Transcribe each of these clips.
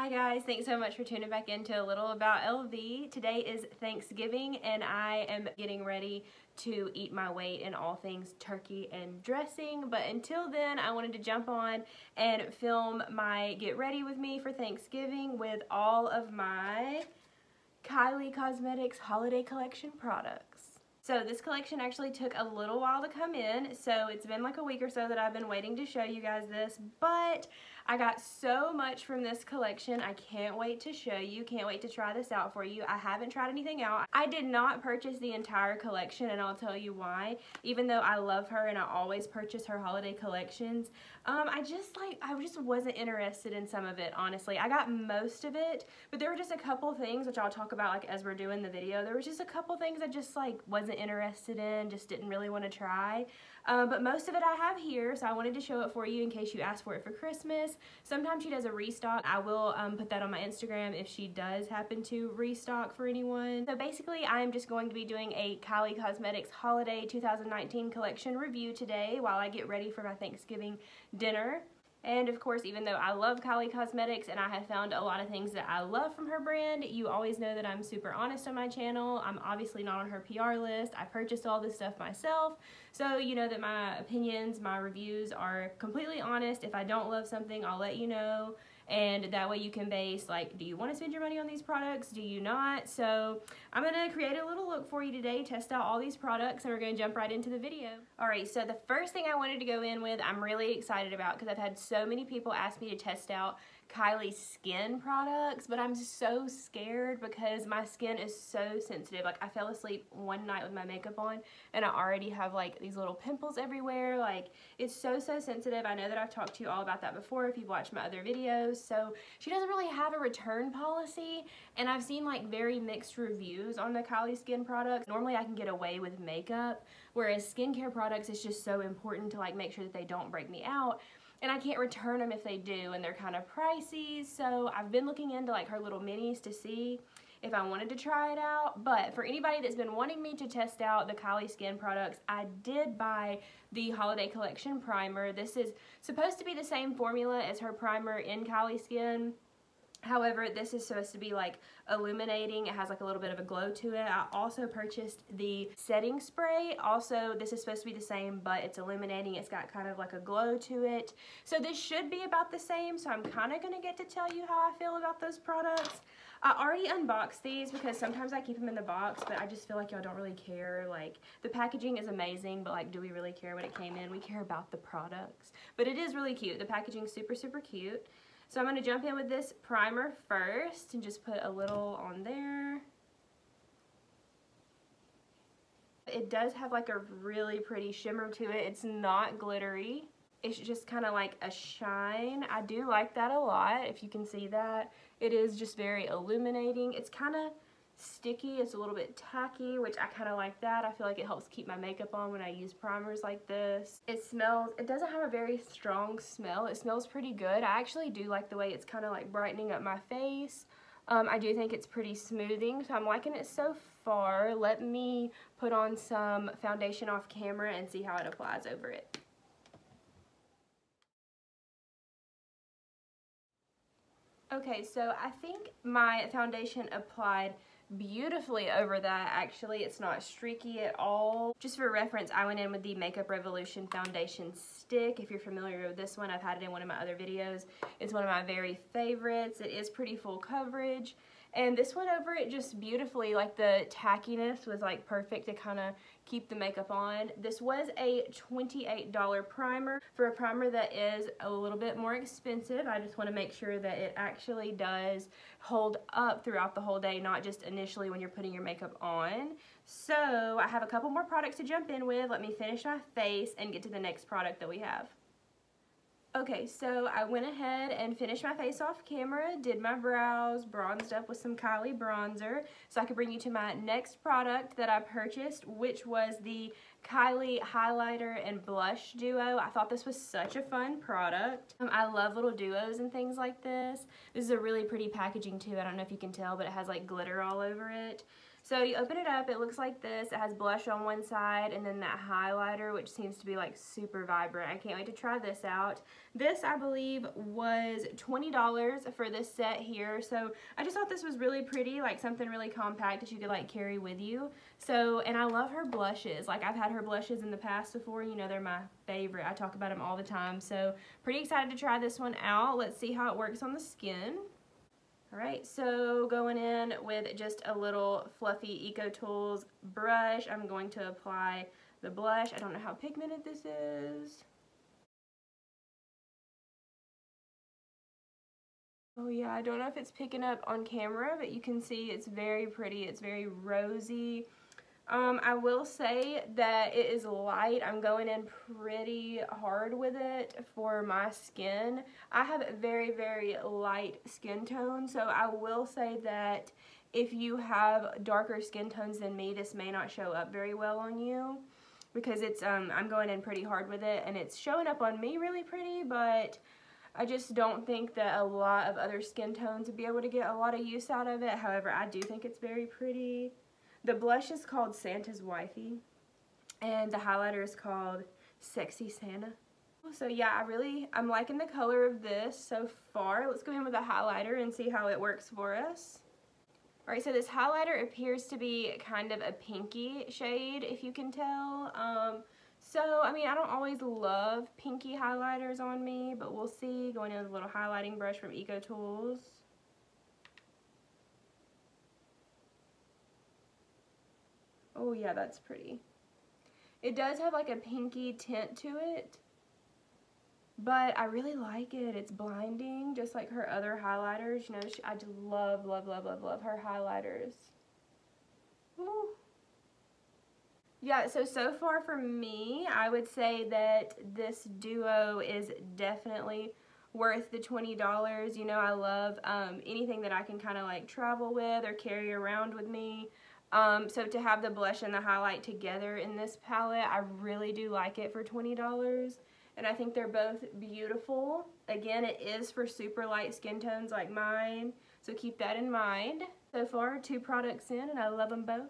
Hi guys, thanks so much for tuning back into a little about LV. Today is Thanksgiving and I am getting ready to eat my weight in all things turkey and dressing, but until then I wanted to jump on and film my get ready with me for Thanksgiving with all of my KYLIE Cosmetics holiday collection products. So this collection actually took a little while to come in, so it's been like a week or so that I've been waiting to show you guys this, but I got so much from this collection. I can't wait to show you, can't wait to try this out for you. I haven't tried anything out. I did not purchase the entire collection and I'll tell you why. Even though I love her and I always purchase her holiday collections, I just wasn't interested in some of it, honestly. I got most of it, but there were just a couple things, which I'll talk about like as we're doing the video. There was just a couple things I just like wasn't interested in, just didn't really want to try. But most of it I have here, so I wanted to show it for you in case you asked for it for Christmas. Sometimes she does a restock. I will put that on my Instagram if she does happen to restock for anyone. So basically, I'm just going to be doing a KYLIE Cosmetics Holiday 2019 collection review today while I get ready for my Thanksgiving dinner. And of course, even though I love KYLIE Cosmetics and I have found a lot of things that I love from her brand, you always know that I'm super honest on my channel. I'm obviously not on her PR list. I purchased all this stuff myself. So you know that my opinions, my reviews are completely honest. If I don't love something, I'll let you know. And that way you can base like, do you want to spend your money on these products? Do you not? So I'm going to create a little look for you today, test out all these products, and we're going to jump right into the video. Alright, so the first thing I wanted to go in with, I'm really excited about because I've had so many people ask me to test out KYLIE skin products, but I'm so scared because my skin is so sensitive. Like I fell asleep one night with my makeup on and I already have like these little pimples everywhere. Like it's so sensitive. I know that I've talked to you all about that before if you've watched my other videos. So she doesn't really have a return policy and I've seen like very mixed reviews on the KYLIE skin products. Normally I can get away with makeup, whereas skincare products is just so important to like make sure that they don't break me out. And I can't return them if they do, and they're kind of pricey, so I've been looking into like her little minis to see if I wanted to try it out. But for anybody that's been wanting me to test out the KYLIE skin products, I did buy the holiday collection primer. This is supposed to be the same formula as her primer in KYLIE skin. However, this is supposed to be like illuminating. It has like a little bit of a glow to it. I also purchased the setting spray. Also, this is supposed to be the same, but it's illuminating. It's got kind of like a glow to it. So this should be about the same. So I'm kind of going to get to tell you how I feel about those products. I already unboxed these because sometimes I keep them in the box, but I just feel like y'all don't really care. Like the packaging is amazing, but like do we really care what it came in? We care about the products. But it is really cute. The packaging is super cute. So I'm going to jump in with this primer first and just put a little on there. It does have like a really pretty shimmer to it. It's not glittery. It's just kind of like a shine. I do like that a lot, if you can see that. It is just very illuminating. It's kind of sticky. It's a little bit tacky, which I kind of like that. I feel like it helps keep my makeup on when I use primers like this. It doesn't have a very strong smell. It smells pretty good. I actually do like the way it's kind of like brightening up my face. I do think it's pretty smoothing, so I'm liking it so far. Let me put on some foundation off camera and see how it applies over it. Okay, so I think my foundation applied beautifully over that. Actually, it's not streaky at all. Just for reference, I went in with the Makeup Revolution foundation stick. If you're familiar with this one, I've had it in one of my other videos. It's one of my very favorites. It is pretty full coverage. And this went over it just beautifully. Like the tackiness was like perfect to kind of keep the makeup on. This was a $28 primer. For a primer that is a little bit more expensive, I just want to make sure that it actually does hold up throughout the whole day, not just initially when you're putting your makeup on. So I have a couple more products to jump in with. Let me finish my face and get to the next product that we have. Okay, so I went ahead and finished my face off camera, did my brows, bronzed up with some KYLIE bronzer, so I could bring you to my next product that I purchased, which was the KYLIE highlighter and blush duo. I thought this was such a fun product. I love little duos and things like this. This is a really pretty packaging too. I don't know if you can tell, but it has like glitter all over it. So you open it up, it looks like this. It has blush on one side and then that highlighter, which seems to be like super vibrant. I can't wait to try this out. This, I believe, was $20 for this set here. So I just thought this was really pretty, like something really compact that you could like carry with you. So, and I love her blushes. Like I've had her blushes in the past before, you know, they're my favorite. I talk about them all the time. So pretty excited to try this one out. Let's see how it works on the skin. Alright, so going in with just a little fluffy Eco Tools brush, I'm going to apply the blush. I don't know how pigmented this is. Oh yeah, I don't know if it's picking up on camera, but you can see it's very pretty. It's very rosy. I will say that it is light. I'm going in pretty hard with it for my skin. I have a very, very light skin tone, so I will say that if you have darker skin tones than me, this may not show up very well on you because it's I'm going in pretty hard with it and it's showing up on me really pretty, but I just don't think that a lot of other skin tones would be able to get a lot of use out of it. However, I do think it's very pretty. The blush is called Santa's Wifey, and the highlighter is called Sexy Santa. So yeah, I'm liking the color of this so far. Let's go in with a highlighter and see how it works for us. Alright, so this highlighter appears to be kind of a pinky shade, if you can tell. So, I mean, I don't always love pinky highlighters on me, but we'll see. Going in with a little highlighting brush from Eco Tools. Oh yeah, that's pretty. It does have like a pinky tint to it, but I really like it. It's blinding, just like her other highlighters. You know, I just love, love, love, love, love her highlighters. Ooh. Yeah, so far for me, I would say that this duo is definitely worth the $20. You know, I love anything that I can kind of like travel with or carry around with me. So to have the blush and the highlight together in this palette, I really do like it for $20. And I think they're both beautiful. Again, it is for super light skin tones like mine, so keep that in mind. So far, 2 products in, and I love them both.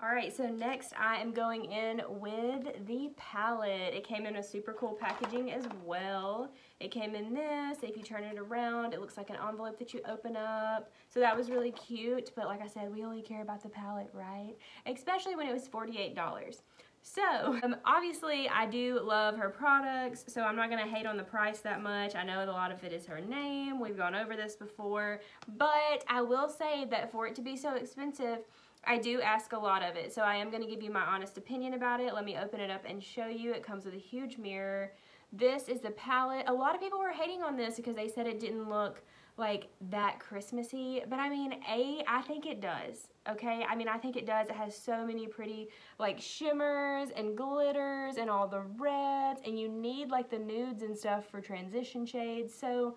Alright, so next I am going in with the palette. It came in a super cool packaging as well. It came in this. If you turn it around, it looks like an envelope that you open up. So that was really cute, but like I said, we only care about the palette, right? Especially when it was $48. So, obviously I do love her products, so I'm not going to hate on the price that much. I know a lot of it is her name. We've gone over this before, but I will say that for it to be so expensive, I do ask a lot of it, so I am going to give you my honest opinion about it. Let me open it up and show you. It comes with a huge mirror. This is the palette. A lot of people were hating on this because they said it didn't look like that Christmassy, but I mean, I think it does, okay? I mean, I think it does. It has so many pretty like shimmers and glitters and all the reds, and you need like the nudes and stuff for transition shades. So,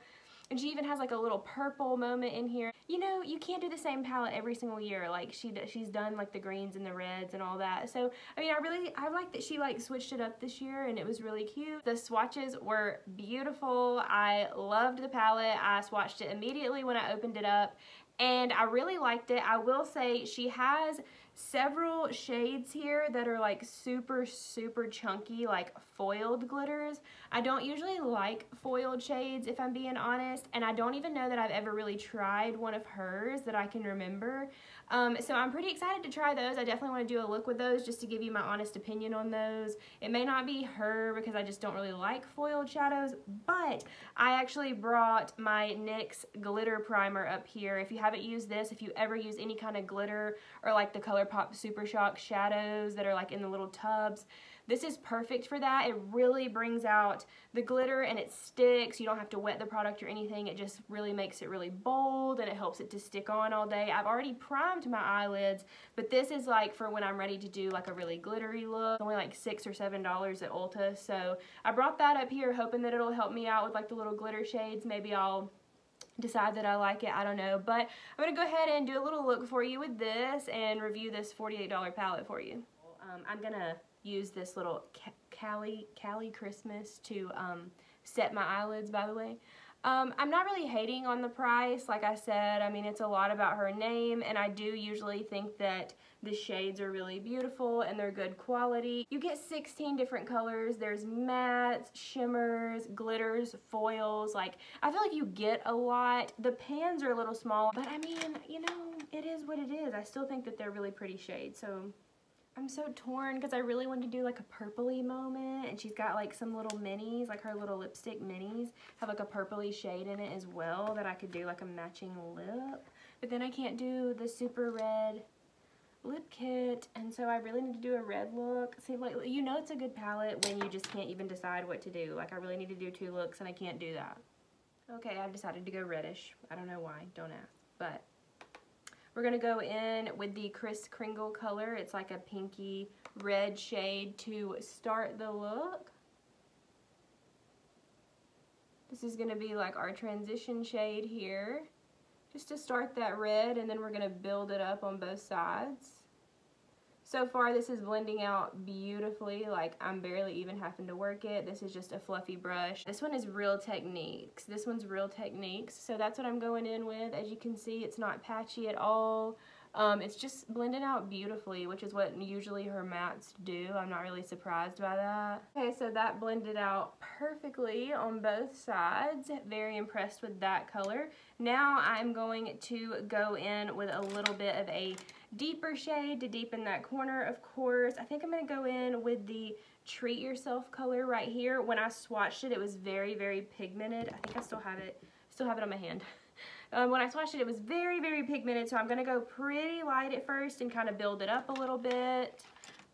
and she even has like a little purple moment in here. You know, you can't do the same palette every single year. Like she's done like the greens and the reds and all that. So, I mean, I like that she like switched it up this year and it was really cute. The swatches were beautiful. I loved the palette. I swatched it immediately when I opened it up and I really liked it. I will say she has several shades here that are like super, super chunky, like foiled glitters. I don't usually like foiled shades, if I'm being honest, and I don't even know that I've ever really tried one of hers that I can remember. So I'm pretty excited to try those. I definitely want to do a look with those just to give you my honest opinion on those. It may not be her because I just don't really like foiled shadows, but I actually brought my NYX glitter primer up here. If you haven't used this, if you ever use any kind of glitter or like the ColourPop Super Shock shadows that are like in the little tubs, this is perfect for that. It really brings out the glitter and it sticks. You don't have to wet the product or anything. It just really makes it really bold and it helps it to stick on all day. I've already primed my eyelids, but this is like for when I'm ready to do like a really glittery look. It's only like $6 or $7 at Ulta. So I brought that up here hoping that it'll help me out with like the little glitter shades. Maybe I'll decide that I like it, I don't know, but I'm gonna go ahead and do a little look for you with this and review this $48 palette for you. I'm gonna use this little KYLIE Christmas to set my eyelids, by the way. I'm not really hating on the price, like I said. I mean, it's a lot about her name, and I do usually think that the shades are really beautiful and they're good quality. You get 16 different colors. There's mattes, shimmers, glitters, foils. Like, I feel like you get a lot. The pans are a little small, but I mean, you know, it is what it is. I still think that they're really pretty shades, so I'm so torn because I really want to do like a purpley moment, and she's got like some little minis, like her little lipstick minis have like a purpley shade in it as well that I could do like a matching lip, but then I can't do the super red lip kit, and so I really need to do a red look. See, like, you know it's a good palette when you just can't even decide what to do. Like, I really need to do 2 looks and I can't do that. Okay, I've decided to go reddish. I don't know why, don't ask, but we're gonna go in with the Kris Kringle color. It's like a pinky red shade to start the look. This is gonna be like our transition shade here, just to start that red, and then we're gonna build it up on both sides. So far this is blending out beautifully, like I'm barely even having to work it. This is just a fluffy brush. This one is Real Techniques. This one's Real Techniques, so that's what I'm going in with. As you can see, it's not patchy at all. It's just blending out beautifully, which is what usually her mattes do. I'm not really surprised by that. Okay, so that blended out perfectly on both sides. Very impressed with that color. Now I'm going to go in with a little bit of a deeper shade to deepen that corner, of course. I think I'm going to go in with the Treat Yourself color right here. When I swatched it, it was very, very pigmented. I think I still have it on my hand. When I swatched it, it was very, very pigmented, so I'm going to go pretty light at first and kind of build it up a little bit.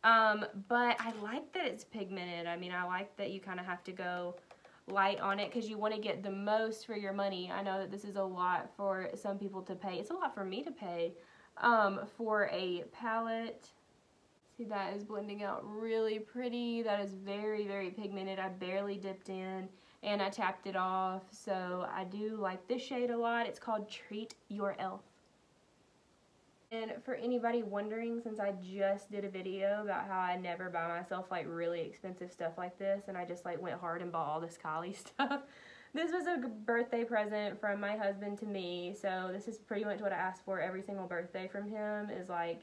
But I like that it's pigmented. I mean, I like that you kind of have to go light on it because you want to get the most for your money. I know that this is a lot for some people to pay. It's a lot for me to pay for a palette. See, that is blending out really pretty. That is very, very pigmented. I barely dipped in and I tapped it off, so I do like this shade a lot. It's called Treat Your Elf. And for anybody wondering, since I just did a video about how I never buy myself like really expensive stuff like this, and I just like went hard and bought all this KYLIE stuff, this was a birthday present from my husband to me. So this is pretty much what I asked for every single birthday from him, is like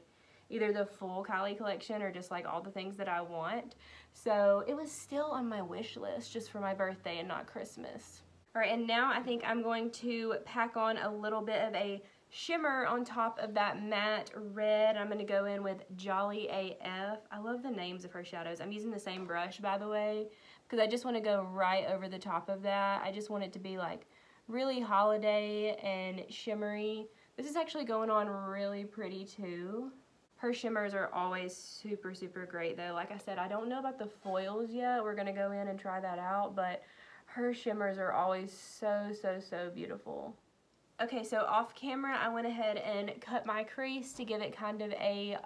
either the full KYLIE collection or just like all the things that I want. So it was still on my wish list just for my birthday and not Christmas. Alright, and now I think I'm going to pack on a little bit of a shimmer on top of that matte red. I'm going to go in with Jolly AF. I love the names of her shadows. I'm using the same brush, by the way, because I just want to go right over the top of that. I just want it to be like really holiday and shimmery. This is actually going on really pretty too. Her shimmers are always super, super great though. Like I said, I don't know about the foils yet. We're going to go in and try that out, but her shimmers are always so, so, so beautiful. Okay, so off camera, I went ahead and cut my crease to give it kind of a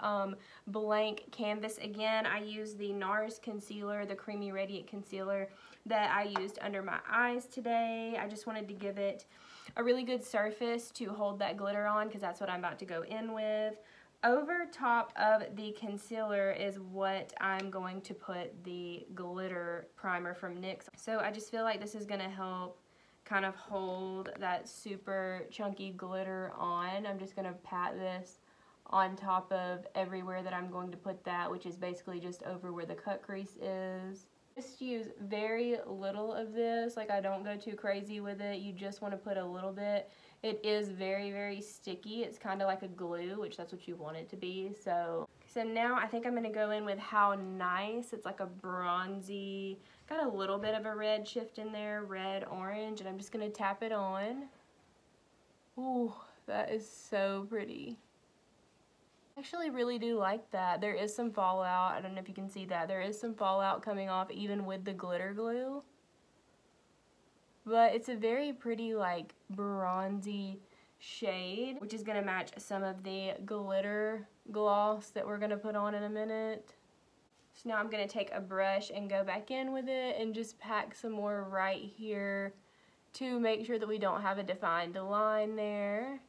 blank canvas again. I used the NARS concealer, the Creamy Radiant Concealer that I used under my eyes today. I just wanted to give it a really good surface to hold that glitter on, because that's what I'm about to go in with. Over top of the concealer is what I'm going to put the glitter primer from NYX. So I just feel like this is going to help kind of hold that super chunky glitter on. I'm just going to pat this on top of everywhere that I'm going to put that, which is basically just over where the cut crease is. Just use very little of this. Like, I don't go too crazy with it. You just want to put a little bit. It is very, very sticky. It's kind of like a glue, which that's what you want it to be. So now I think I'm going to go in with How Nice. It's like a bronzy, got a little bit of a red shift in there, red, orange, and I'm just going to tap it on. Ooh, that is so pretty. I actually really do like that. There is some fallout. I don't know if you can see that. There is some fallout coming off even with the glitter glue. But it's a very pretty, like, bronzy shade, which is going to match some of the glitter gloss that we're going to put on in a minute. So now I'm going to take a brush and go back in with it and just pack some more right here to make sure that we don't have a defined line there.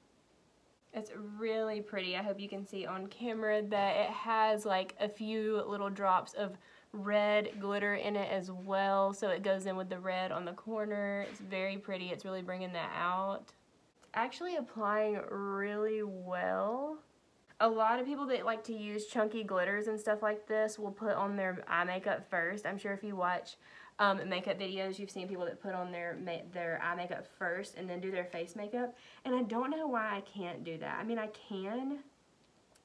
It's really pretty. I hope you can see on camera that it has like a few little drops of red glitter in it as well, so it goes in with the red on the corner. It's very pretty. It's really bringing that out. It's actually applying really well. A lot of people that like to use chunky glitters and stuff like this will put on their eye makeup first. I'm sure if you watch makeup videos, you've seen people that put on their eye makeup first and then do their face makeup. And I don't know why I can't do that. I mean, I can,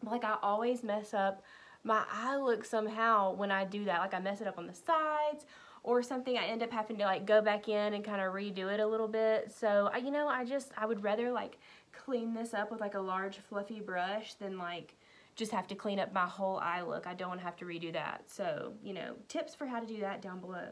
but like I always mess up my eye look somehow when I do that. Like I mess it up on the sides or something. I end up having to like go back in and kind of redo it a little bit. So you know, I would rather like clean this up with like a large fluffy brush than like just have to clean up my whole eye look. I don't want to have to redo that. So, you know, tips for how to do that down below.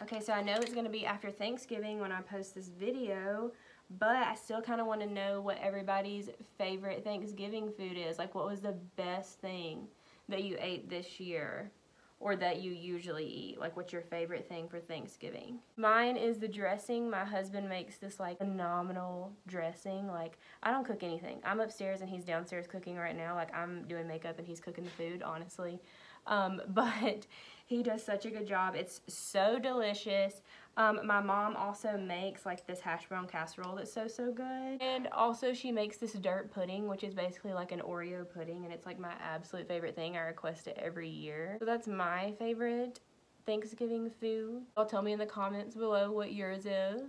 Okay, so I know it's going to be after Thanksgiving when I post this video, but I still kind of want to know what everybody's favorite Thanksgiving food is. Like, what was the best thing that you ate this year or that you usually eat? Like, what's your favorite thing for Thanksgiving? Mine is the dressing. My husband makes this like phenomenal dressing. Like, I don't cook anything. I'm upstairs and he's downstairs cooking right now. Like, I'm doing makeup and he's cooking the food, honestly. But he does such a good job. It's so delicious. My mom also makes like this hash brown casserole that's so good. And also she makes this dirt pudding, which is basically like an Oreo pudding, and it's like my absolute favorite thing. I request it every year. So that's my favorite Thanksgiving food. Y'all tell me in the comments below what yours is.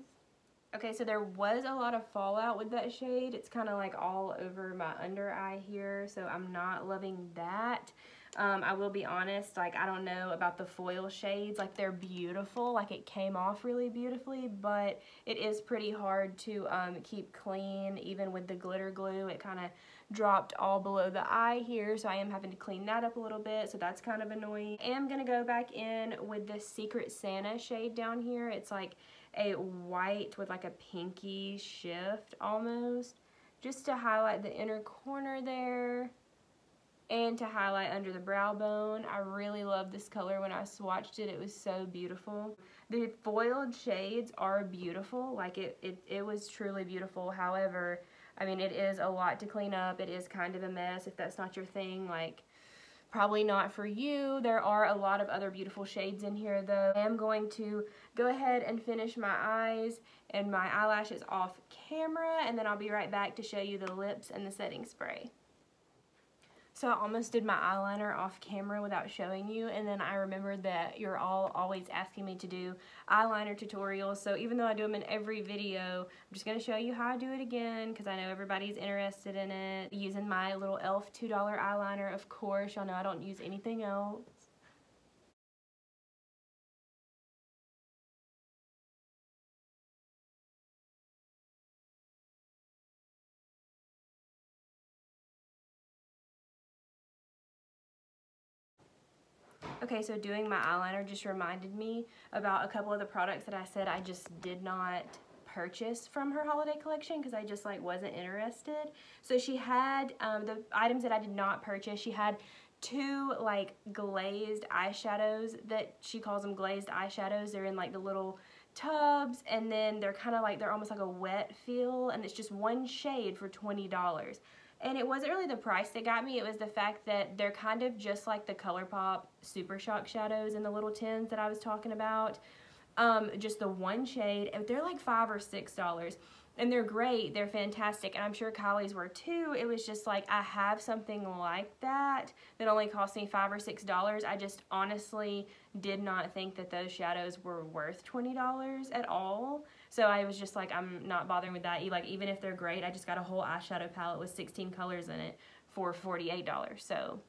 Okay, so there was a lot of fallout with that shade. It's kind of like all over my under eye here, so I'm not loving that. I will be honest, like, I don't know about the foil shades. Like, they're beautiful. Like, it came off really beautifully, but it is pretty hard to keep clean. Even with the glitter glue, it kind of dropped all below the eye here, so I am having to clean that up a little bit, so that's kind of annoying. I am going to go back in with this Secret Santa shade down here. It's like a white with like a pinky shift almost, just to highlight the inner corner there and to highlight under the brow bone. I really love this color. When I swatched it, it was so beautiful. The foiled shades are beautiful. Like it was truly beautiful. However, I mean, it is a lot to clean up. It is kind of a mess. If that's not your thing, like, probably not for you. There are a lot of other beautiful shades in here though. I am going to go ahead and finish my eyes and my eyelashes off camera, and then I'll be right back to show you the lips and the setting spray. So I almost did my eyeliner off camera without showing you, and then I remembered that you're all always asking me to do eyeliner tutorials, so even though I do them in every video, I'm just going to show you how I do it again, because I know everybody's interested in it. Using my little e.l.f. $2 eyeliner, of course. Y'all know I don't use anything else. Okay, so doing my eyeliner just reminded me about a couple of the products that I said I just did not purchase from her holiday collection because I just like wasn't interested. So she had the items that I did not purchase. She had two like glazed eyeshadows that she calls them glazed eyeshadows. They're in like the little tubs, and then they're kind of like, they're almost like a wet feel, and it's just one shade for $20. And it wasn't really the price that got me, it was the fact that they're kind of just like the ColourPop Super Shock shadows in the little tins that I was talking about. Just the one shade, and they're like $5 or $6. And they're great, they're fantastic, and I'm sure KYLIE's were too. It was just like, I have something like that only cost me $5 or $6. I just honestly did not think that those shadows were worth $20 at all. So I was just like, I'm not bothering with that. Like, even if they're great, I just got a whole eyeshadow palette with 16 colors in it for $48. So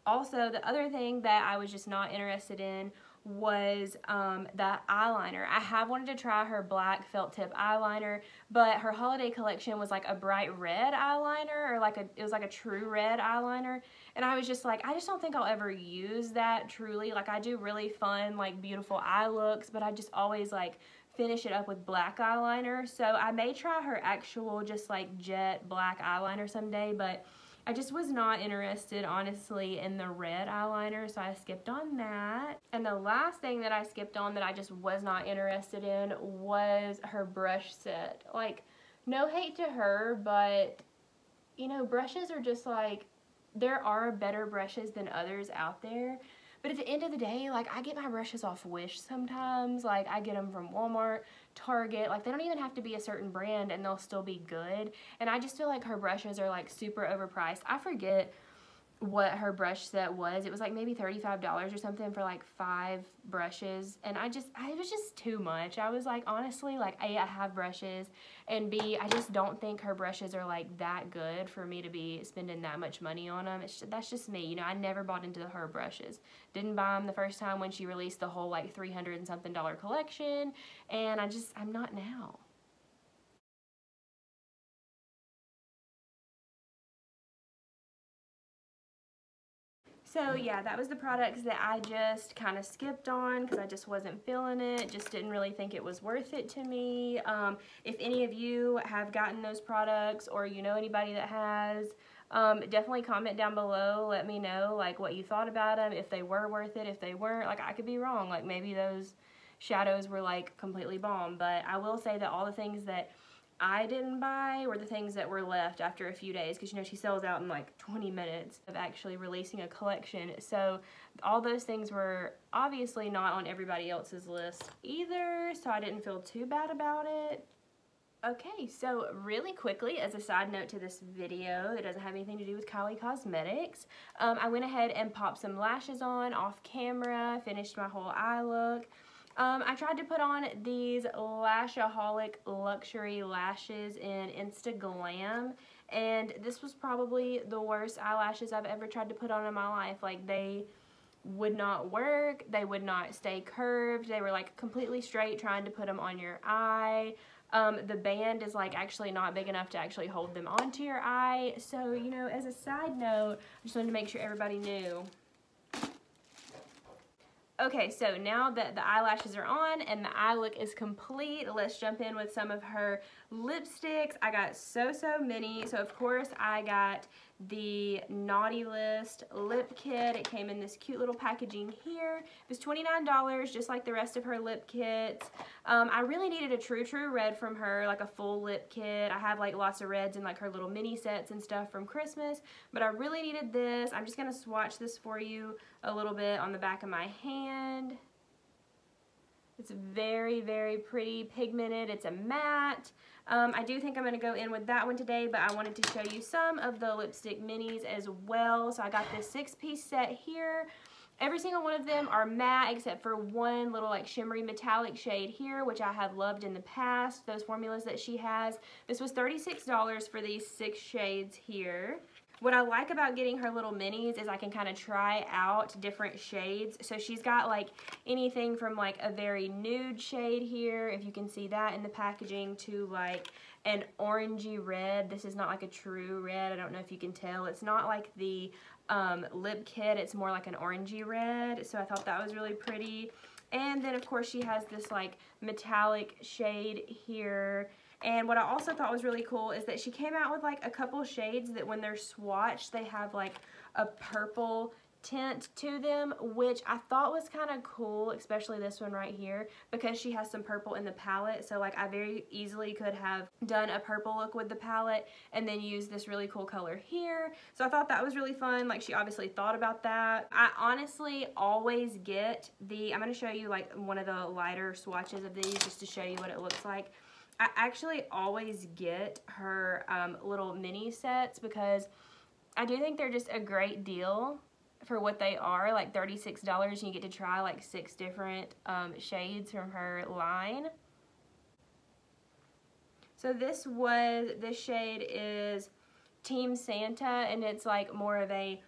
also, the other thing that I was just not interested in was that eyeliner. I have wanted to try her black felt tip eyeliner, but her holiday collection was like a bright red eyeliner, or like it was like a true red eyeliner, and I was just like, I just don't think I'll ever use that truly. Like, I do really fun, like, beautiful eye looks, but I just always like finish it up with black eyeliner. So I may try her actual just like jet black eyeliner someday, but I just was not interested, honestly, in the red eyeliner, so I skipped on that. And the last thing that I skipped on that I just was not interested in was her brush set. Like, no hate to her, but, you know, brushes are just like, there are better brushes than others out there, But at the end of the day, like, I get my brushes off Wish sometimes. Like, I get them from Walmart, Target. Like, they don't even have to be a certain brand and they'll still be good. And I just feel like her brushes are like super overpriced. I forget what her brush set was. It was like maybe $35 or something for like 5 brushes, and it was just too much. I was like, honestly, like, A, I have brushes, and B, I just don't think her brushes are like that good for me to be spending that much money on them. That's just me, you know. I never bought into her brushes. Didn't buy them the first time when she released the whole like $300 and something collection, and I'm not now. So yeah, that was the products that I just kind of skipped on because I just wasn't feeling it, just didn't really think it was worth it to me. If any of you have gotten those products or you know anybody that has, definitely comment down below, let me know like what you thought about them, if they were worth it, if they weren't. Like, I could be wrong, like maybe those shadows were like completely bomb, but I will say that all the things that I didn't buy were the things that were left after a few days, because you know she sells out in like 20 minutes of actually releasing a collection. So all those things were obviously not on everybody else's list either, so I didn't feel too bad about it. Okay, so really quickly, as a side note to this video that doesn't have anything to do with KYLIE Cosmetics, I went ahead and popped some lashes on off camera, finished my whole eye look. I tried to put on these Lashaholic Luxury Lashes in Insta Glam, and this was probably the worst eyelashes I've ever tried to put on in my life. Like, they would not work, they would not stay curved, they were like completely straight trying to put them on your eye. The band is like actually not big enough to actually hold them onto your eye. So, you know, as a side note, I just wanted to make sure everybody knew. Okay, so now that the eyelashes are on and the eye look is complete, let's jump in with some of her lipsticks. I got so many. So of course I got the Naughty List lip kit. It came in this cute little packaging here. It was $29, just like the rest of her lip kits. I really needed a True Red from her, like a full lip kit. I have like lots of reds in like her little mini sets and stuff from Christmas, but I really needed this. I'm just gonna swatch this for you a little bit on the back of my hand. It's very pretty pigmented. It's a matte. I do think I'm going to go in with that one today, but I wanted to show you some of the lipstick minis as well. So I got this 6-piece set here. Every single one of them are matte except for one little like shimmery metallic shade here, which I have loved in the past, those formulas that she has. This was $36 for these 6 shades here. What I like about getting her little minis is I can kind of try out different shades. So she's got like anything from like a very nude shade here, if you can see that in the packaging, to like an orangey red. This is not like a true red. I don't know if you can tell. It's not like the lip kit. It's more like an orangey red. So I thought that was really pretty. And then of course she has this like metallic shade here. And what I also thought was really cool is that she came out with like a couple shades that when they're swatched, they have like a purple tint to them, which I thought was kind of cool, especially this one right here, because she has some purple in the palette. So like I very easily could have done a purple look with the palette and then use this really cool color here. So I thought that was really fun. Like, she obviously thought about that. I honestly always get I'm going to show you like one of the lighter swatches of these just to show you what it looks like. I actually always get her little mini sets because I do think they're just a great deal for what they are, like $36, and you get to try like 6 different shades from her line. So this shade is Team Santa, and it's like more of a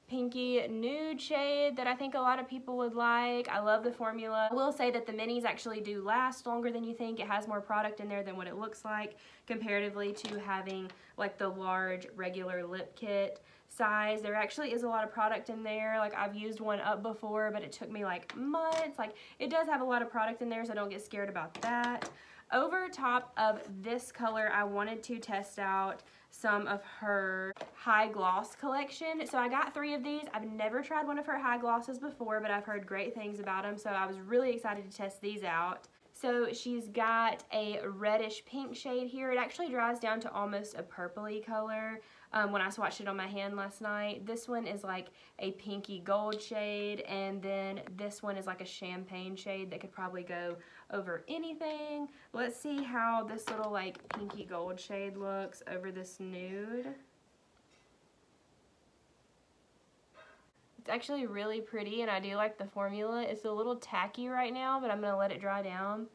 pinky nude shade that I think a lot of people would like. I love the formula. I will say that the minis actually do last longer than you think. It has more product in there than what it looks like comparatively to having like the large regular lip kit size. There actually is a lot of product in there. Like, I've used one up before, but it took me like months. Like, it does have a lot of product in there, so don't get scared about that. Over top of this color, I wanted to test out some of her high gloss collection. So I got 3 of these. I've never tried one of her high glosses before, but I've heard great things about them, so I was really excited to test these out. So she's got a reddish pink shade here. It actually dries down to almost a purpley color when I swatched it on my hand last night. This one is like a pinky gold shade, and then this one is like a champagne shade that could probably go over anything. Let's see how this little like pinky gold shade looks over this nude. It's actually really pretty, and I do like the formula. It's a little tacky right now, but I'm going to let it dry down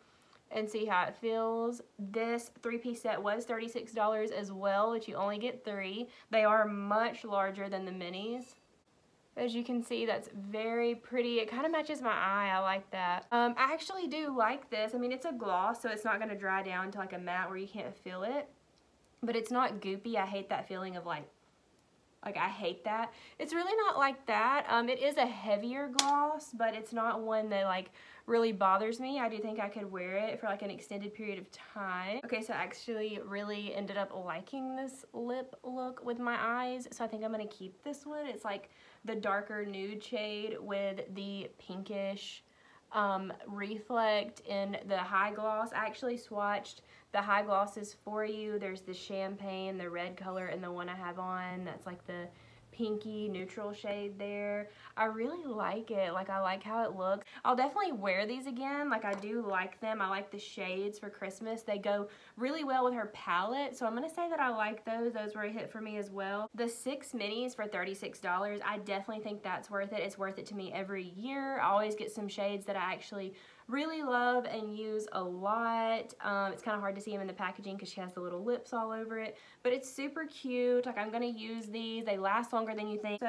and see how it feels. This 3-piece set was $36 as well, but you only get 3. They are much larger than the minis. As you can see, that's very pretty. It kind of matches my eye. I like that. I actually do like this. I mean, it's a gloss, so it's not going to dry down to like a matte where you can't feel it. But it's not goopy. I hate that feeling of like I hate that. It's really not like that. It is a heavier gloss, but it's not one that like really bothers me. I do think I could wear it for like an extended period of time. Okay, so I actually really ended up liking this lip look with my eyes, so I think I'm gonna keep this one. It's like the darker nude shade with the pinkish reflect in the high gloss. I actually swatched the high glosses for you. There's the champagne, the red color, and the one I have on that's like the pinky neutral shade there. I really like it. Like, I like how it looks. I'll definitely wear these again. Like, I do like them. I like the shades for Christmas. They go really well with her palette, so I'm gonna say that I like those. Those were a hit for me as well. The 6 minis for $36, I definitely think that's worth it. It's worth it to me every year. I always get some shades that I actually really love and use a lot. It's kind of hard to see them in the packaging because she has the little lips all over it, but it's super cute. Like, I'm gonna use these. They last longer than you think.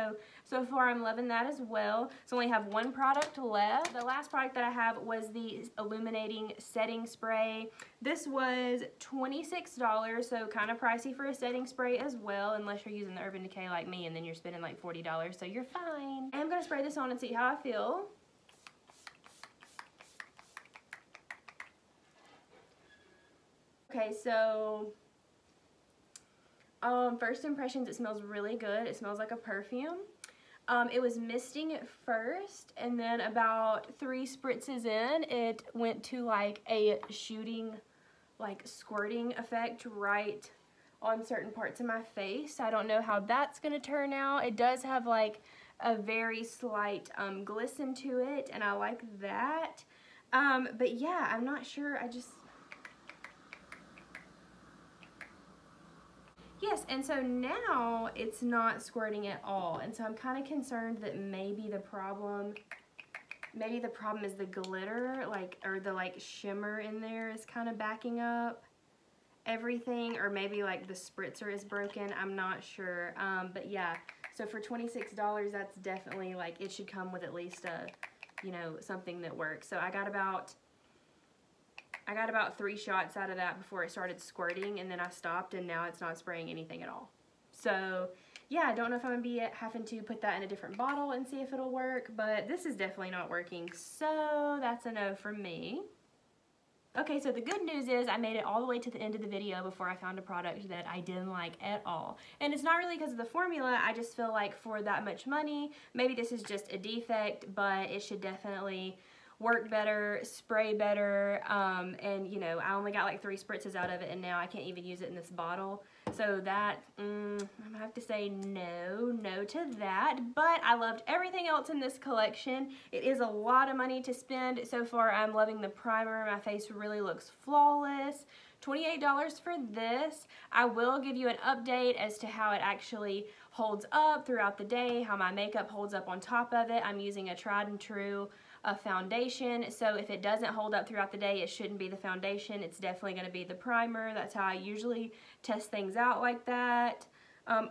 So far I'm loving that as well. So I only have one product left. The last product that I have was the illuminating setting spray. This was $26, so kind of pricey for a setting spray as well, unless you're using the Urban Decay like me, and then you're spending like $40, so you're fine. I'm gonna spray this on and see how I feel. Okay, so first impressions, it smells really good. It smells like a perfume. It was misting at first, and then about 3 spritzes in, it went to like a shooting, like squirting effect right on certain parts of my face. I don't know how that's gonna turn out. It does have like a very slight glisten to it, and I like that. But yeah, I'm not sure. Yes, and so now it's not squirting at all, and so I'm kind of concerned that maybe the problem is the glitter, like, or the like shimmer in there is kind of backing up everything, or maybe like the spritzer is broken. I'm not sure, but yeah. So for $26, that's definitely like, it should come with at least a, you know, something that works. So I got about 3 shots out of that before it started squirting, and then I stopped, and now it's not spraying anything at all. So yeah, I don't know if I'm gonna be having to put that in a different bottle and see if it'll work, but this is definitely not working, so that's a no from me. Okay, so the good news is I made it all the way to the end of the video before I found a product that I didn't like at all. And it's not really because of the formula. I just feel like for that much money, maybe this is just a defect, but it should definitely work better, spray better, and you know, I only got like 3 spritzes out of it, and now I can't even use it in this bottle. So that, I'm gonna have to say no to that. But I loved everything else in this collection. It is a lot of money to spend. So far, I'm loving the primer. My face really looks flawless. $28 for this. I will give you an update as to how it actually holds up throughout the day, how my makeup holds up on top of it. I'm using a tried and true foundation, so if it doesn't hold up throughout the day, it shouldn't be the foundation. It's definitely going to be the primer. That's how I usually test things out like that.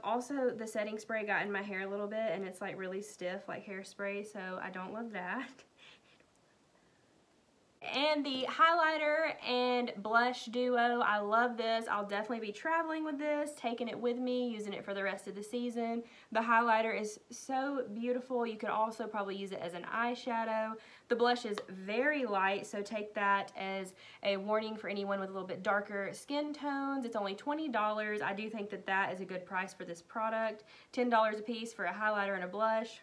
Also, the setting spray got in my hair a little bit, and it's like really stiff like hairspray, so I don't love that. And the highlighter and blush duo, I love this. I'll definitely be traveling with this, taking it with me, using it for the rest of the season. The highlighter is so beautiful. You could also probably use it as an eyeshadow. The blush is very light, so take that as a warning for anyone with a little bit darker skin tones. It's only $20. I do think that that is a good price for this product. $10 a piece for a highlighter and a blush.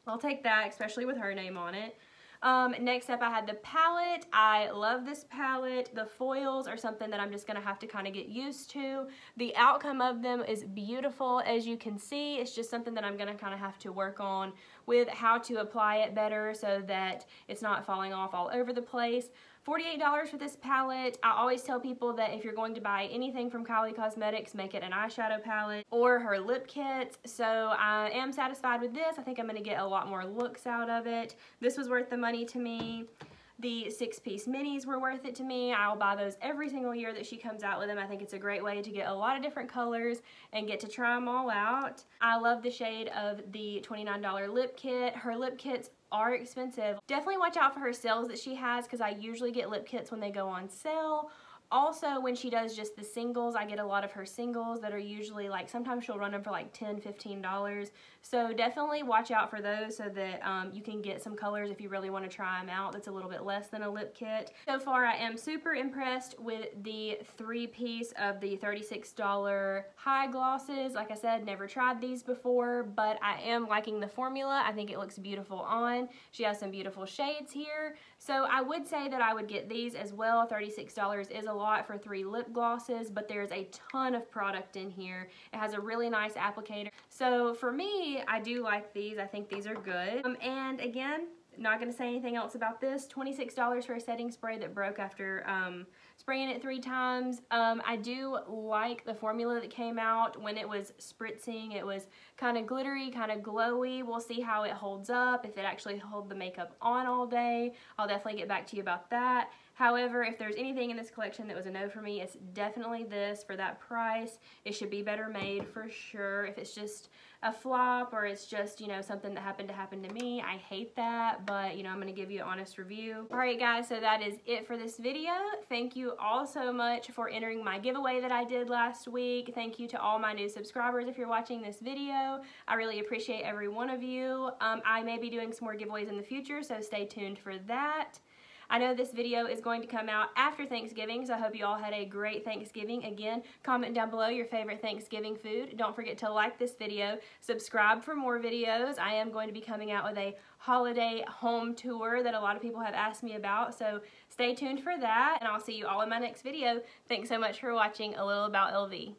I'll take that, especially with her name on it. Next up I had the palette. I love this palette. The foils are something that I'm just going to have to kind of get used to. The outcome of them is beautiful, as you can see. It's just something that I'm going to kind of have to work on with how to apply it better so that it's not falling off all over the place. $48 for this palette. I always tell people that if you're going to buy anything from KYLIE Cosmetics, make it an eyeshadow palette or her lip kits. So I am satisfied with this. I think I'm going to get a lot more looks out of it. This was worth the money to me. The 6-piece minis were worth it to me. I'll buy those every single year that she comes out with them. I think it's a great way to get a lot of different colors and get to try them all out. I love the shade of the $29 lip kit. Her lip kits are expensive. Definitely watch out for her sales that she has, because I usually get lip kits when they go on sale. Also, when she does just the singles, I get a lot of her singles that are usually like, sometimes she'll run them for like $10, $15. So definitely watch out for those so that you can get some colors if you really want to try them out. That's a little bit less than a lip kit. So far, I am super impressed with the 3-piece of the $36 high glosses. Like I said, never tried these before, but I am liking the formula. I think it looks beautiful on. She has some beautiful shades here. So I would say that I would get these as well. $36 is a lot for 3 lip glosses, but there's a ton of product in here. It has a really nice applicator. So for me, I do like these. I think these are good. And again, not going to say anything else about this. $26 for a setting spray that broke after spraying it 3 times. I do like the formula that came out. When it was spritzing, it was kind of glittery, kind of glowy. We'll see how it holds up, if it actually holds the makeup on all day. I'll definitely get back to you about that. However, if there's anything in this collection that was a no for me, it's definitely this. For that price, it should be better made for sure. If it's just a flop or it's just, you know, something that happened to me, I hate that, but, you know, I'm going to give you an honest review. Alright guys, so that is it for this video. Thank you all so much for entering my giveaway that I did last week. Thank you to all my new subscribers if you're watching this video. I really appreciate every one of you. I may be doing some more giveaways in the future, so stay tuned for that. I know this video is going to come out after Thanksgiving, so I hope you all had a great Thanksgiving. Again, comment down below your favorite Thanksgiving food. Don't forget to like this video, subscribe for more videos. I am going to be coming out with a holiday home tour that a lot of people have asked me about, so stay tuned for that, and I'll see you all in my next video. Thanks so much for watching A Little About LV.